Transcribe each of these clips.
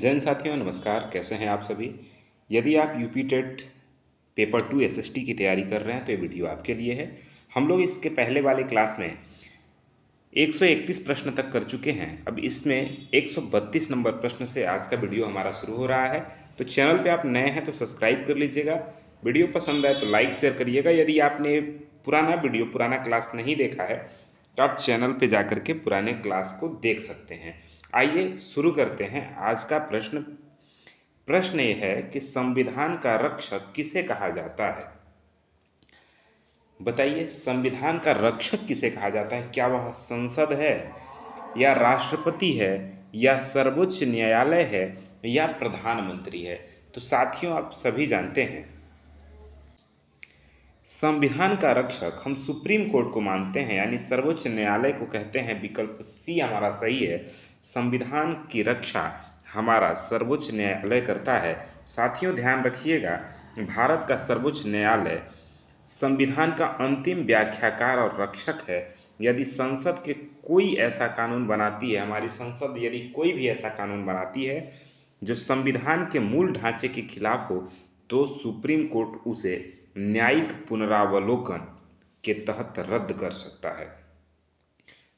जैन साथियों नमस्कार, कैसे हैं आप सभी। यदि आप यूपी टेट पेपर 2 एसएसटी की तैयारी कर रहे हैं तो ये वीडियो आपके लिए है। हम लोग इसके पहले वाले क्लास में 131 प्रश्न तक कर चुके हैं। अब इसमें 132 नंबर प्रश्न से आज का वीडियो हमारा शुरू हो रहा है। तो चैनल पे आप नए हैं तो सब्सक्राइब कर लीजिएगा। वीडियो पसंद आए तो लाइक शेयर करिएगा। यदि आपने पुराना क्लास नहीं देखा है तो आप चैनल पे जाकर के पुराने क्लास को देख सकते हैं। आइए शुरू करते हैं आज का प्रश्न ये है कि संविधान का रक्षक किसे कहा जाता है। बताइए, संविधान का रक्षक किसे कहा जाता है? क्या वह संसद है, या राष्ट्रपति है, या सर्वोच्च न्यायालय है, या प्रधानमंत्री है? तो साथियों, आप सभी जानते हैं संविधान का रक्षक हम सुप्रीम कोर्ट को मानते हैं, यानी सर्वोच्च न्यायालय को कहते हैं। विकल्प सी हमारा सही है। संविधान की रक्षा हमारा सर्वोच्च न्यायालय करता है। साथियों ध्यान रखिएगा, भारत का सर्वोच्च न्यायालय संविधान का अंतिम व्याख्याकार और रक्षक है। यदि संसद के कोई ऐसा कानून बनाती है, हमारी संसद यदि कोई भी ऐसा कानून बनाती है जो संविधान के मूल ढांचे के खिलाफ हो, तो सुप्रीम कोर्ट उसे न्यायिक पुनरावलोकन के तहत रद्द कर सकता है।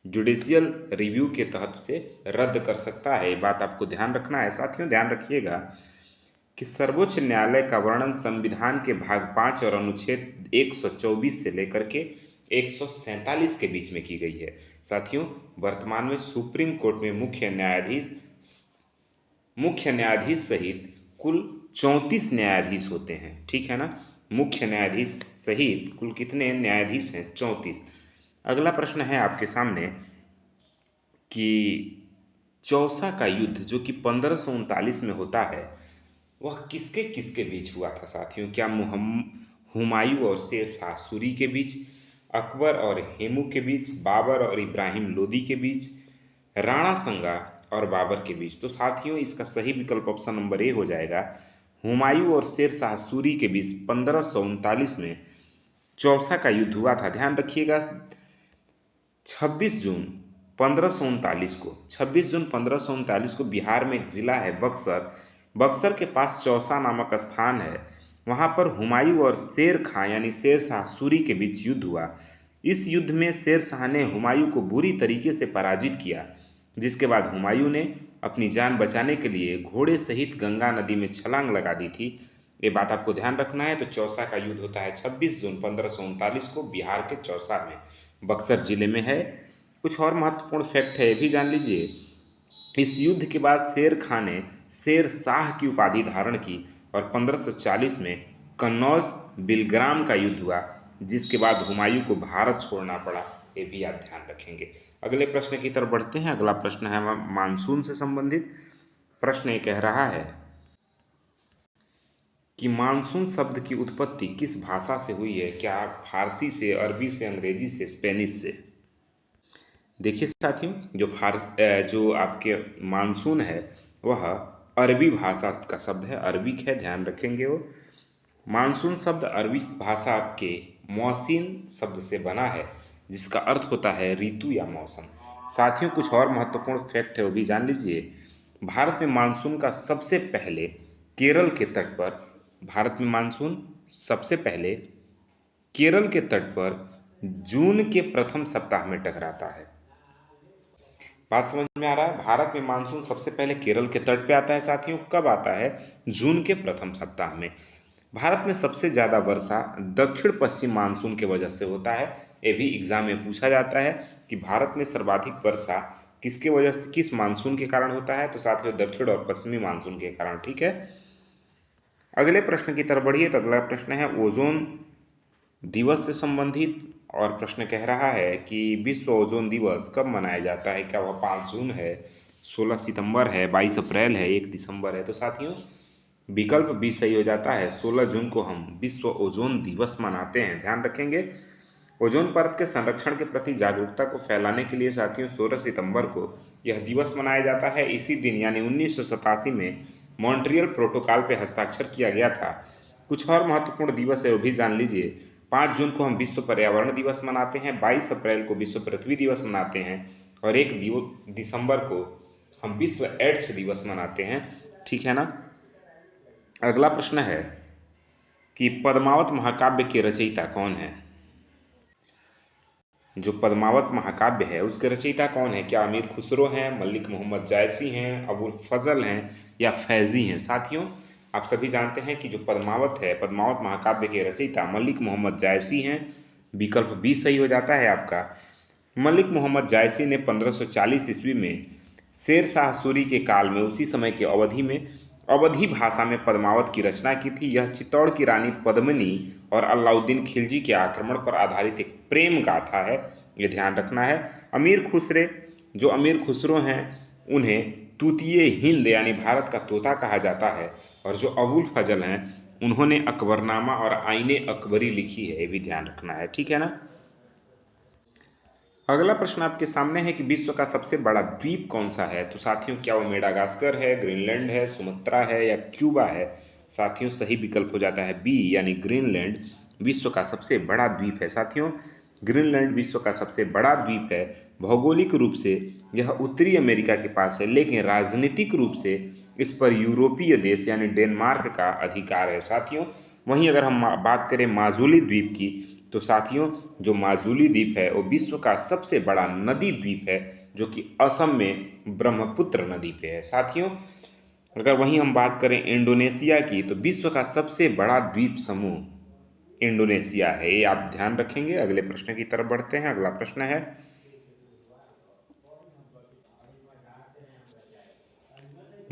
जुडिशियल रिव्यू के तहत उसे रद्द कर सकता है। ये बात आपको ध्यान रखना है। साथियों ध्यान रखिएगा कि सर्वोच्च न्यायालय का वर्णन संविधान के भाग 5 और अनुच्छेद 124 से लेकर के 147 के बीच में की गई है। साथियों, वर्तमान में सुप्रीम कोर्ट में मुख्य न्यायाधीश सहित कुल 34 न्यायाधीश होते हैं। ठीक है ना, मुख्य न्यायाधीश सहित कुल कितने न्यायाधीश हैं? 34। अगला प्रश्न है आपके सामने कि चौसा का युद्ध जो कि 1539 में होता है, वह किसके किसके बीच हुआ था? साथियों, क्या हुमायूं और शेर शाह सूरी के बीच, अकबर और हेमू के बीच, बाबर और इब्राहिम लोदी के बीच, राणा संगा और बाबर के बीच? तो साथियों, इसका सही विकल्प ऑप्शन नंबर ए हो जाएगा। हुमायूं और शेर शाह सूरी के बीच 1539 में चौसा का युद्ध हुआ था। ध्यान रखिएगा, 26 जून 1539 को बिहार में एक जिला है बक्सर के पास चौसा नामक स्थान है। वहां पर हुमायूं और शेर खां यानी शेर शाह सूरी के बीच युद्ध हुआ। इस युद्ध में शेर शाह ने हुमायूं को बुरी तरीके से पराजित किया, जिसके बाद हुमायूं ने अपनी जान बचाने के लिए घोड़े सहित गंगा नदी में छलांग लगा दी थी। ये बात आपको ध्यान रखना है। तो चौसा का युद्ध होता है 26 जून 1539 को बिहार के चौसा में, बक्सर जिले में है। कुछ और महत्वपूर्ण फैक्ट है, ये भी जान लीजिए। इस युद्ध के बाद शेर खां ने शेर शाह की उपाधि धारण की और 1540 में कन्नौज बिलग्राम का युद्ध हुआ, जिसके बाद हुमायूं को भारत छोड़ना पड़ा। ये भी आप ध्यान रखेंगे। अगले प्रश्न की तरफ बढ़ते हैं। अगला प्रश्न है मानसून से संबंधित। प्रश्न ये कह रहा है कि मानसून शब्द की उत्पत्ति किस भाषा से हुई है? क्या फारसी से, अरबी से, अंग्रेजी से, स्पेनिश से? देखिए साथियों, जो आपके मानसून है वह अरबी भाषा का शब्द है, अरबिक है, ध्यान रखेंगे। वो मानसून शब्द अरबी भाषा के मौसिन शब्द से बना है, जिसका अर्थ होता है ऋतु या मौसम। साथियों, कुछ और महत्वपूर्ण फैक्ट है, वो भी जान लीजिए। भारत में मानसून का सबसे पहले केरल के तट पर भारत में मानसून सबसे पहले केरल के तट पर जून के प्रथम सप्ताह में टकराता है। बात समझ में आ रहा है? भारत में मानसून सबसे पहले केरल के तट पे आता है। साथियों, कब आता है? जून के प्रथम सप्ताह में। भारत में सबसे ज़्यादा वर्षा दक्षिण पश्चिम मानसून के वजह से होता है। ये भी एग्जाम में पूछा जाता है कि भारत में सर्वाधिक वर्षा किसके वजह से, किस मानसून के कारण होता है? तो साथियों, दक्षिण और पश्चिमी मानसून के कारण। ठीक है, अगले प्रश्न की तरफ बढ़िए। तो अगला प्रश्न है ओजोन दिवस से संबंधित, और प्रश्न कह रहा है कि विश्व ओजोन दिवस कब मनाया जाता है? क्या वह 5 जून है, 16 सितंबर है, 22 अप्रैल है, 1 दिसंबर है? तो साथियों, विकल्प बी सही हो जाता है। 16 जून को हम विश्व ओजोन दिवस मनाते हैं। ध्यान रखेंगे। ओजोन परत के संरक्षण के प्रति जागरूकता को फैलाने के लिए साथियों 16 सितंबर को यह दिवस मनाया जाता है। इसी दिन यानी 1987 में मॉन्ट्रियल प्रोटोकॉल पर हस्ताक्षर किया गया था। कुछ और महत्वपूर्ण दिवस है, वो भी जान लीजिए। 5 जून को हम विश्व पर्यावरण दिवस मनाते हैं, 22 अप्रैल को विश्व पृथ्वी दिवस मनाते हैं, और 1 दिसंबर को हम विश्व एड्स दिवस मनाते हैं। ठीक है ना। अगला प्रश्न है कि पद्मावत महाकाव्य के रचयिता कौन है। जो पद्मावत महाकाव्य है उसके रचयिता कौन है। क्या अमीर खुसरो हैं, मलिक मोहम्मद जायसी हैं, अबुल फजल हैं या फैजी हैं। साथियों, आप सभी जानते हैं कि जो पद्मावत है, पद्मावत महाकाव्य के रचयिता मलिक मोहम्मद जायसी हैं। विकल्प बी सही हो जाता है आपका। मलिक मोहम्मद जायसी ने 1540 ईस्वी में शेर शाह सूरी के काल में, उसी समय के अवधि में, अवधी भाषा में पद्मावत की रचना की थी। यह चित्तौड़ की रानी पद्मिनी और अलाउद्दीन खिलजी के आक्रमण पर आधारित एक प्रेम गाथा है, ये ध्यान रखना है। अमीर खुसरे, जो अमीर खुसरो हैं, उन्हें तूतीय हिंद यानी भारत का तोता कहा जाता है। और जो अबुल फजल हैं, उन्होंने अकबरनामा और आईने अकबरी लिखी है, ये भी ध्यान रखना है। ठीक है ना। अगला प्रश्न आपके सामने है कि विश्व का सबसे बड़ा द्वीप कौन सा है। तो साथियों, क्या वो मेडागास्कर है, ग्रीनलैंड है, सुमात्रा है या क्यूबा है। साथियों, सही विकल्प हो जाता है बी यानी ग्रीनलैंड विश्व का सबसे बड़ा द्वीप है। साथियों, ग्रीनलैंड विश्व का सबसे बड़ा द्वीप है। भौगोलिक रूप से यह उत्तरी अमेरिका के पास है, लेकिन राजनीतिक रूप से इस पर यूरोपीय देश यानी डेनमार्क का अधिकार है। साथियों, वहीं अगर हम बात करें माजुली द्वीप की, तो साथियों, जो माजुली द्वीप है वो विश्व का सबसे बड़ा नदी द्वीप है, जो कि असम में ब्रह्मपुत्र नदी पे है। साथियों, अगर वहीं हम बात करें इंडोनेशिया की, तो विश्व का सबसे बड़ा द्वीप समूह इंडोनेशिया है, ये आप ध्यान रखेंगे। अगले प्रश्न की तरफ बढ़ते हैं। अगला प्रश्न है,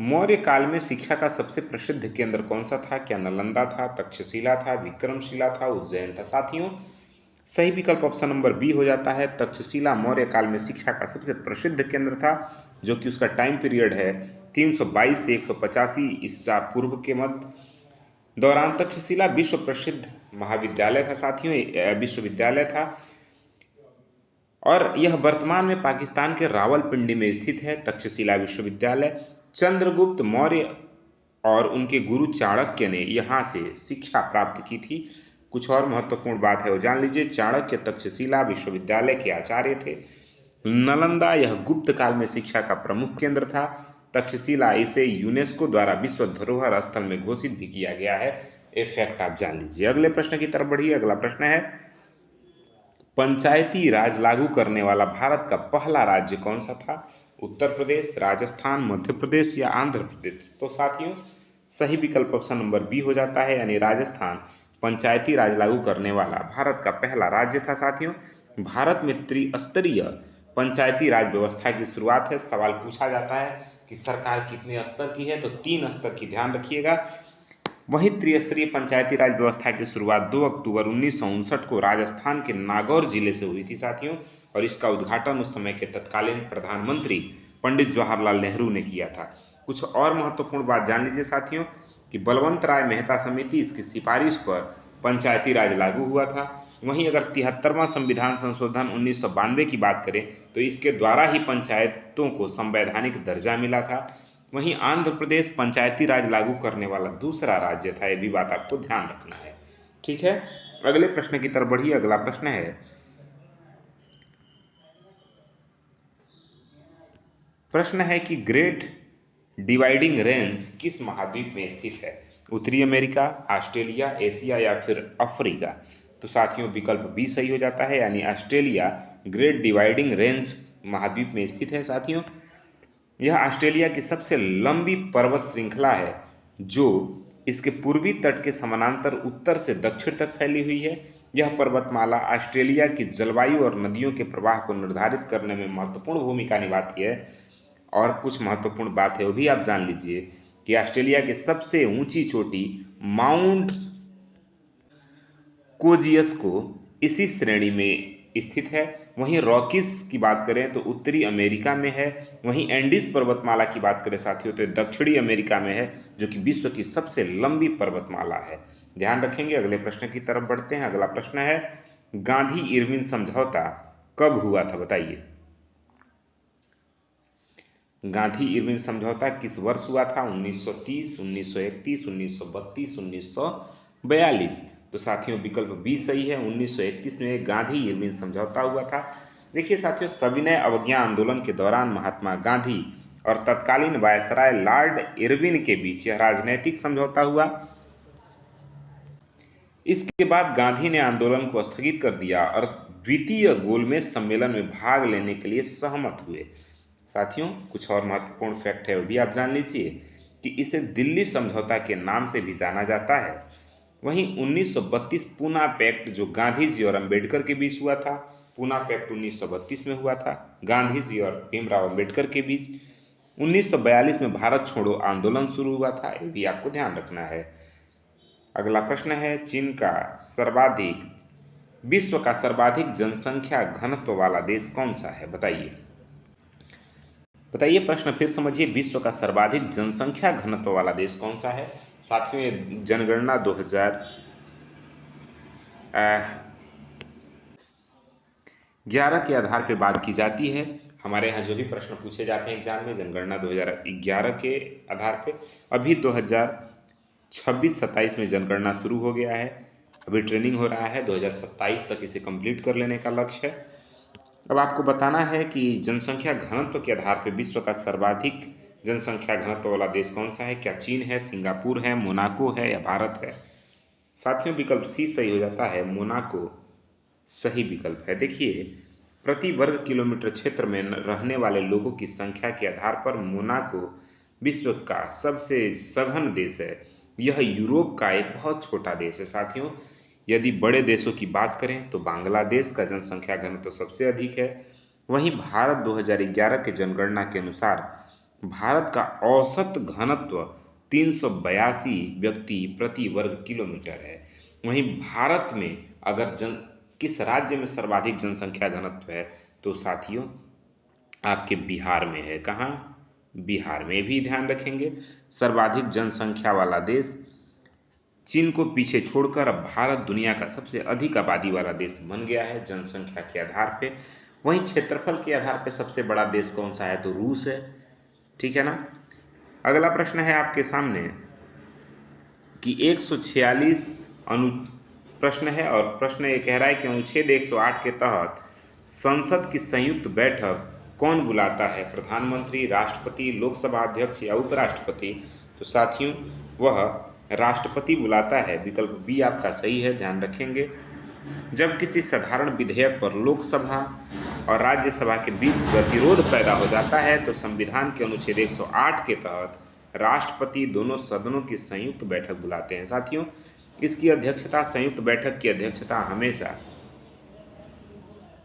मौर्य काल में शिक्षा का सबसे प्रसिद्ध केंद्र कौन सा था। क्या नालंदा था, तक्षशिला था, विक्रमशिला था, उज्जैन था। साथियों, सही विकल्प ऑप्शन नंबर बी हो जाता है। तक्षशिला मौर्य काल में शिक्षा का सबसे प्रसिद्ध केंद्र था, जो कि उसका टाइम पीरियड है 322 से 185 ईसा पूर्व के मध्य दौरान। तक्षशिला विश्व प्रसिद्ध महाविद्यालय था। साथियों, विश्वविद्यालय था और यह वर्तमान में पाकिस्तान के रावलपिंडी में स्थित है। तक्षशिला विश्वविद्यालय चंद्रगुप्त मौर्य और उनके गुरु चाणक्य ने यहाँ से शिक्षा प्राप्त की थी। कुछ और महत्वपूर्ण बात है वो जान लीजिए। चाणक्य तक्षशिला विश्वविद्यालय के आचार्य थे। नालंदा यह गुप्त काल में शिक्षा का प्रमुख केंद्र था। तक्षशिला इसे यूनेस्को द्वारा विश्व धरोहर स्थल में घोषित भी किया गया है। ये फैक्ट आप जान लीजिए। अगले प्रश्न की तरफ बढ़िए। अगला प्रश्न है, पंचायती राज लागू करने वाला भारत का पहला राज्य कौन सा था। उत्तर प्रदेश, राजस्थान, मध्य प्रदेश या आंध्र प्रदेश। तो साथियों, सही विकल्प ऑप्शन नंबर बी हो जाता है, यानी राजस्थान पंचायती राज लागू करने वाला भारत का पहला राज्य था। साथियों, भारत में त्रिस्तरीय पंचायती राज व्यवस्था की शुरुआत है। सवाल पूछा जाता है कि सरकार कितने स्तर की है, तो 3 स्तर की, ध्यान रखिएगा। वहीं त्रिस्तरीय पंचायती राज व्यवस्था की शुरुआत 2 अक्टूबर 1959 को राजस्थान के नागौर जिले से हुई थी। साथियों, और इसका उद्घाटन उस समय के तत्कालीन प्रधानमंत्री पंडित जवाहरलाल नेहरू ने किया था। कुछ और महत्वपूर्ण बात जान लीजिए साथियों, कि बलवंत राय मेहता समिति इसकी सिफारिश पर पंचायती राज लागू हुआ था। वहीं अगर 73वां संविधान संशोधन 1992 की बात करें, तो इसके द्वारा ही पंचायतों को संवैधानिक दर्जा मिला था। वहीं आंध्र प्रदेश पंचायती राज लागू करने वाला दूसरा राज्य था, यह भी बात आपको ध्यान रखना है। ठीक है, अगले प्रश्न की तरफ बढ़िए। अगला प्रश्न है, कि ग्रेट डिवाइडिंग रेंज किस महाद्वीप में स्थित है। उत्तरी अमेरिका, ऑस्ट्रेलिया, एशिया या फिर अफ्रीका। तो साथियों, विकल्प बी सही हो जाता है, यानी ऑस्ट्रेलिया ग्रेट डिवाइडिंग रेंज महाद्वीप में स्थित है। साथियों, यह ऑस्ट्रेलिया की सबसे लंबी पर्वत श्रृंखला है, जो इसके पूर्वी तट के समानांतर उत्तर से दक्षिण तक फैली हुई है। यह पर्वतमाला ऑस्ट्रेलिया की जलवायु और नदियों के प्रवाह को निर्धारित करने में महत्वपूर्ण भूमिका निभाती है। और कुछ महत्वपूर्ण बात है वो भी आप जान लीजिए, कि ऑस्ट्रेलिया की सबसे ऊंची चोटी माउंट कोजियस्को इसी श्रेणी में स्थित है। वहीं रॉकीज की बात करें तो उत्तरी अमेरिका में है। वहीं एंडीज पर्वतमाला की बात करें साथियों, तो दक्षिणी अमेरिका में है, जो कि विश्व की सबसे लंबी पर्वतमाला है। ध्यान रखेंगे। अगले प्रश्न की तरफ बढ़ते हैं। अगला प्रश्न है, गांधी इरविन समझौता कब हुआ था, बताइए। गांधी इरविन समझौता किस वर्ष हुआ था। 1930, 1931, 1932, 1942। तो साथियों, विकल्प बी सही है। 1931 में गांधी इरविन समझौता हुआ था। देखिए साथियों, सविनय अवज्ञा आंदोलन के दौरान महात्मा गांधी और तत्कालीन वायसराय लॉर्ड इरविन के बीच यह राजनैतिक समझौता हुआ। इसके बाद गांधी ने आंदोलन को स्थगित कर दिया और द्वितीय गोलमेज सम्मेलन में भाग लेने के लिए सहमत हुए। साथियों, कुछ और महत्वपूर्ण फैक्ट है वो भी आप जान लीजिए कि इसे दिल्ली समझौता के नाम से भी जाना जाता है। वहीं 1932 पूना पैक्ट जो गांधी जी और अंबेडकर के बीच हुआ था, पूना पैक्ट 1932 में हुआ था गांधी जी और भीमराव अंबेडकर के बीच। 1942 में भारत छोड़ो आंदोलन शुरू हुआ था, ये भी आपको ध्यान रखना है। अगला प्रश्न है, विश्व का सर्वाधिक जनसंख्या घनत्व वाला देश कौन सा है? बताइए बताइए, प्रश्न फिर समझिए, विश्व का सर्वाधिक जनसंख्या घनत्व वाला देश कौन सा है? साथियों, ये जनगणना 2011 के आधार पर बात की जाती है। हमारे यहाँ जो भी प्रश्न पूछे जाते हैं एग्जाम में, जनगणना 2011 के आधार पे। अभी 2026-27 में जनगणना शुरू हो गया है, अभी ट्रेनिंग हो रहा है, 2027 तक इसे कंप्लीट कर लेने का लक्ष्य है। अब आपको बताना है कि जनसंख्या घनत्व के आधार पर विश्व का सर्वाधिक जनसंख्या घनत्व वाला देश कौन सा है? क्या चीन है, सिंगापुर है, मोनाको है या भारत है? साथियों, विकल्प सी सही हो जाता है, मोनाको सही विकल्प है। देखिए, प्रति वर्ग किलोमीटर क्षेत्र में रहने वाले लोगों की संख्या के आधार पर मोनाको विश्व का सबसे सघन देश है। यह यूरोप का एक बहुत छोटा देश है। साथियों, यदि बड़े देशों की बात करें तो बांग्लादेश का जनसंख्या घनत्व तो सबसे अधिक है। वहीं भारत 2011 के जनगणना के अनुसार भारत का औसत घनत्व 382 व्यक्ति प्रति वर्ग किलोमीटर है। वहीं भारत में अगर किस राज्य में सर्वाधिक जनसंख्या घनत्व है तो साथियों आपके बिहार में है। कहाँ? बिहार में। भी ध्यान रखेंगे, सर्वाधिक जनसंख्या वाला देश चीन को पीछे छोड़कर अब भारत दुनिया का सबसे अधिक आबादी वाला देश बन गया है जनसंख्या के आधार पे। वहीं क्षेत्रफल के आधार पे सबसे बड़ा देश कौन सा है? तो रूस है। ठीक है ना। अगला प्रश्न है आपके सामने कि 146 प्रश्न है और प्रश्न ये कह रहा है कि अनुच्छेद 108 के तहत संसद की संयुक्त बैठक कौन बुलाता है? प्रधानमंत्री, राष्ट्रपति, लोकसभा अध्यक्ष या उपराष्ट्रपति? तो साथियों, वह राष्ट्रपति बुलाता है। विकल्प बी आपका सही है, ध्यान रखेंगे। जब किसी साधारण विधेयक पर लोकसभा और राज्यसभा के बीच गतिरोध पैदा हो जाता है तो संविधान के अनुच्छेद 108 के तहत राष्ट्रपति दोनों सदनों की संयुक्त बैठक बुलाते हैं। साथियों, इसकी अध्यक्षता, संयुक्त बैठक की अध्यक्षता हमेशा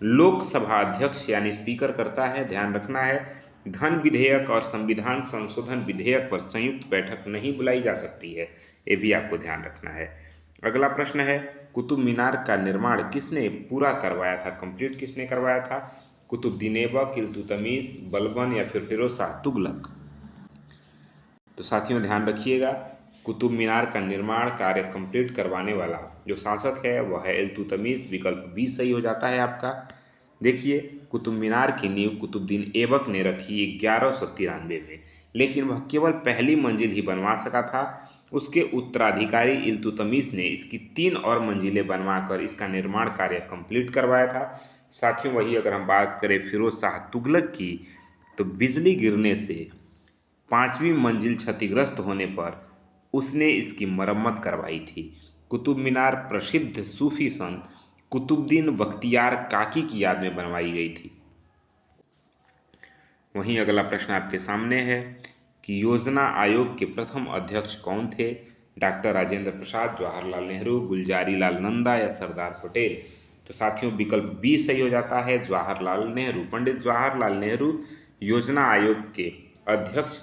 लोकसभा अध्यक्ष यानी स्पीकर करता है, ध्यान रखना है। धन विधेयक और संविधान संशोधन विधेयक पर संयुक्त बैठक नहीं बुलाई जा सकती है, ये भी आपको ध्यान रखना है। अगला प्रश्न है, कुतुब मीनार का निर्माण किसने पूरा करवाया था, कंप्लीट किसने करवाया था? कुतुबुद्दीन ऐबक, इल्तुतमिश, बलबन या फिर फिरोज शाह तुगलक? तो साथियों ध्यान रखिएगा, कुतुब मीनार का निर्माण कार्य कंप्लीट करवाने वाला जो शासक है वह है इल्तुतमिश। विकल्प बी सही हो जाता है आपका। देखिए, कुतुब मीनार की नींव कुतुबुद्दीन ऐबक ने रखी 1193 में, लेकिन वह केवल पहली मंजिल ही बनवा सका था। उसके उत्तराधिकारी इल्तुतमिश ने इसकी 3 और मंजिलें बनवाकर इसका निर्माण कार्य कंप्लीट करवाया था। साथियों, वही अगर हम बात करें फिरोज शाह तुगलक की, तो बिजली गिरने से 5वीं मंजिल क्षतिग्रस्त होने पर उसने इसकी मरम्मत करवाई थी। कुतुब मीनार प्रसिद्ध सूफी संत कुतुबुद्दीन बख्तियार काकी की याद में बनवाई गई थी। वहीं अगला प्रश्न आपके सामने है कि योजना आयोग के प्रथम अध्यक्ष कौन थे? डॉक्टर राजेंद्र प्रसाद, जवाहरलाल नेहरू, गुलजारी लाल नंदा या सरदार पटेल? तो साथियों, विकल्प बी सही हो जाता है, जवाहरलाल नेहरू। पंडित जवाहरलाल नेहरू योजना आयोग के अध्यक्ष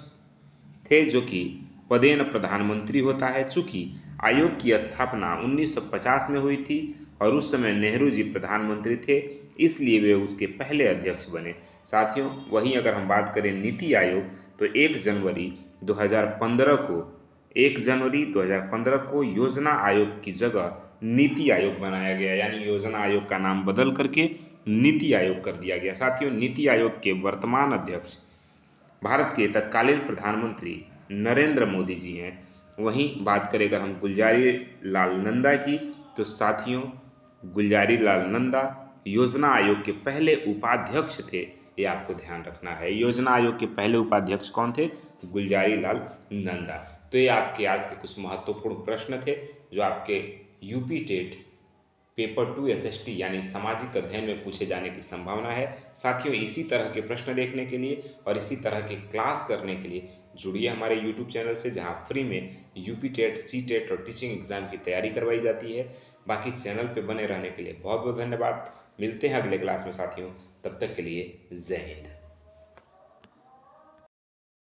थे, जो कि पदेन प्रधानमंत्री होता है। चूंकि आयोग की स्थापना 1950 में हुई थी और उस समय नेहरू जी प्रधानमंत्री थे, इसलिए वे उसके पहले अध्यक्ष बने। साथियों, वहीं अगर हम बात करें नीति आयोग, तो 1 जनवरी 2015 को योजना आयोग की जगह नीति आयोग बनाया गया, यानी योजना आयोग का नाम बदल करके नीति आयोग कर दिया गया। साथियों, नीति आयोग के वर्तमान अध्यक्ष भारत के तत्कालीन प्रधानमंत्री नरेंद्र मोदी जी हैं। वहीं बात करें अगर हम गुलजारी लाल नंदा की, तो साथियों गुलजारी लाल नंदा योजना आयोग के पहले उपाध्यक्ष थे, ये आपको ध्यान रखना है। योजना आयोग के पहले उपाध्यक्ष कौन थे? गुलजारी लाल नंदा। तो ये आपके आज के कुछ महत्वपूर्ण प्रश्न थे जो आपके यूपी टेट पेपर 2 एसएसटी यानी सामाजिक अध्ययन में पूछे जाने की संभावना है। साथियों, इसी तरह के प्रश्न देखने के लिए और इसी तरह के क्लास करने के लिए जुड़िए हमारे यूट्यूब चैनल से, जहां फ्री में यूपी टेट, सी टेट और टीचिंग एग्जाम की तैयारी करवाई जाती है। बाकी चैनल पे बने रहने के लिए बहुत बहुत धन्यवाद। मिलते हैं अगले क्लास में साथियों, तब तक के लिए जय हिंद।